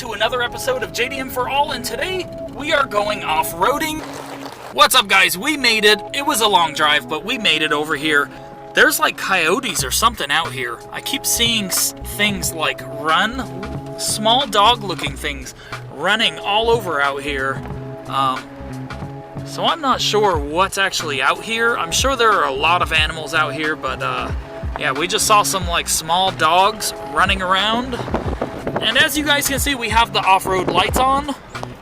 to another episode of JDM for All, and today we are going off-roading. What's up, guys? We made it. It was a long drive, but we made it over here. There's like coyotes or something out here. I keep seeing things like small dog-looking things running all over out here. So I'm not sure what's actually out here. I'm sure there are a lot of animals out here, but yeah, we just saw some like small dogs running around. And as you guys can see, we have the off-road lights on,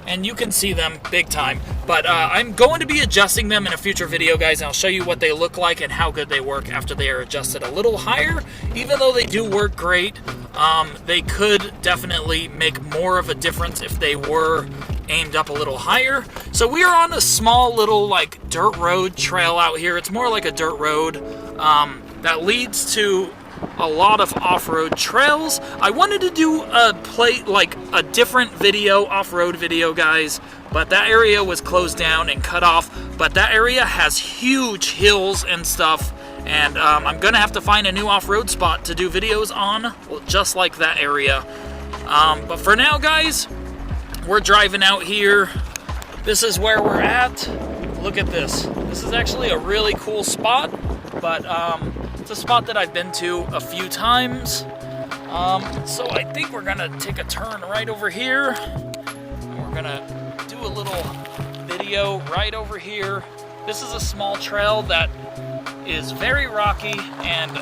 and you can see them big time. But I'm going to be adjusting them in a future video, guys, and I'll show you what they look like and how good they work after they are adjusted a little higher. Even though they do work great, they could definitely make more of a difference if they were aimed up a little higher. So we are on a small little like dirt road trail out here. It's more like a dirt road that leads to a lot of off-road trails. I wanted to do a different video, off-road video, guys, but that area was closed down and cut off. But that area has huge hills and stuff, and I'm gonna have to find a new off-road spot to do videos on, just like that area. But for now, guys, we're driving out here. This is where we're at. Look at this. This is actually a really cool spot, but it's a spot that I've been to a few times. So I think we're gonna take a turn right over here. And we're gonna do a little video right over here. This is a small trail that is very rocky and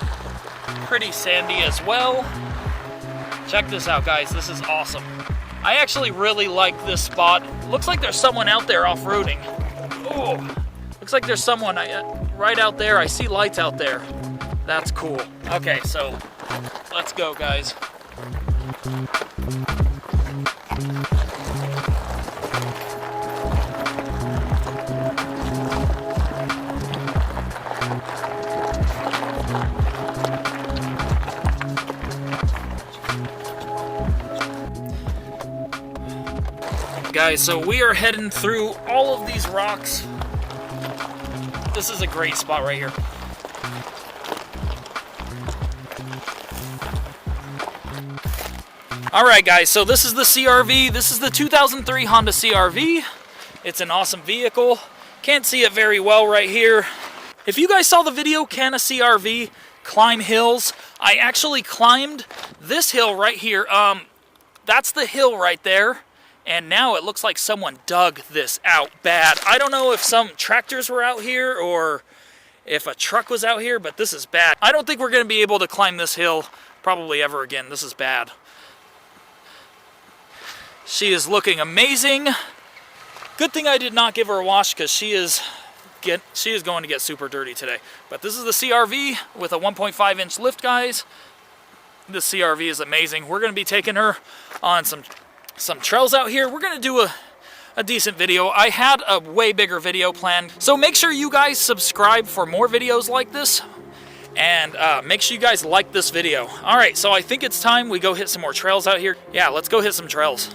pretty sandy as well. Check this out, guys. This is awesome. I actually really like this spot. Looks like there's someone out there off-roading. Oh, looks like there's someone right out there. I see lights out there. That's cool. Okay, so let's go, guys. Guys, so we are heading through all of these rocks. This is a great spot right here. Alright, guys, so this is the CRV. This is the 2003 Honda CRV. It's an awesome vehicle. Can't see it very well right here. If you guys saw the video, Can a CRV Climb Hills? I actually climbed this hill right here. That's the hill right there. And now it looks like someone dug this out bad. I don't know if some tractors were out here or if a truck was out here, but this is bad. I don't think we're going to be able to climb this hill probably ever again. This is bad. She is looking amazing. Good thing I did not give her a wash because she is going to get super dirty today. But this is the CRV with a 1.5-inch lift, guys. This CRV is amazing. We're going to be taking her on some trails out here. We're going to do a decent video. I had a way bigger video planned. So make sure you guys subscribe for more videos like this. And make sure you guys like this video. All right, so I think it's time we go hit some more trails out here. Yeah, let's go hit some trails.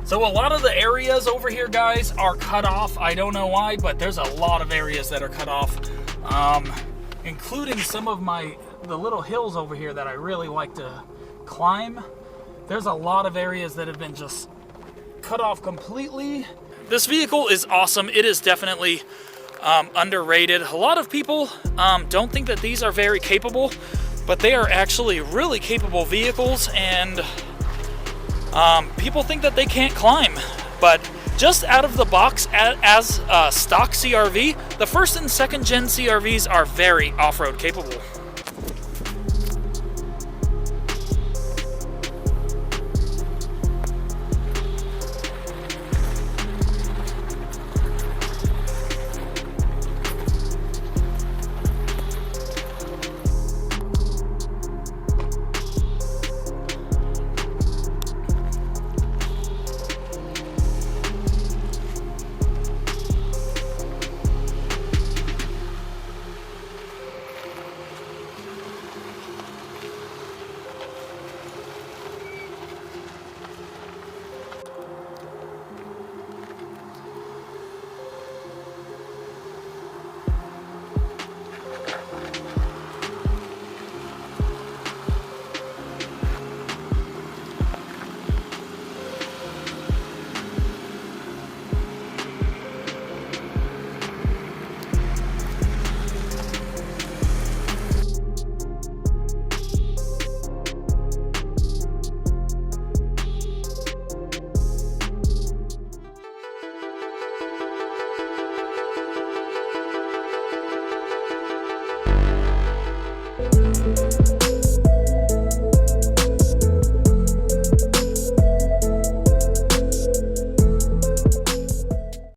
So a lot of the areas over here, guys, are cut off. I don't know why, but there's a lot of areas that are cut off, including some of the little hills over here that I really like to climb. There's a lot of areas that have been just cut off completely. This vehicle is awesome. It is definitely underrated. A lot of people don't think that these are very capable, but they are actually really capable vehicles, and people think that they can't climb, but just out of the box as a stock CRV, the first and second gen CRVs are very off-road capable.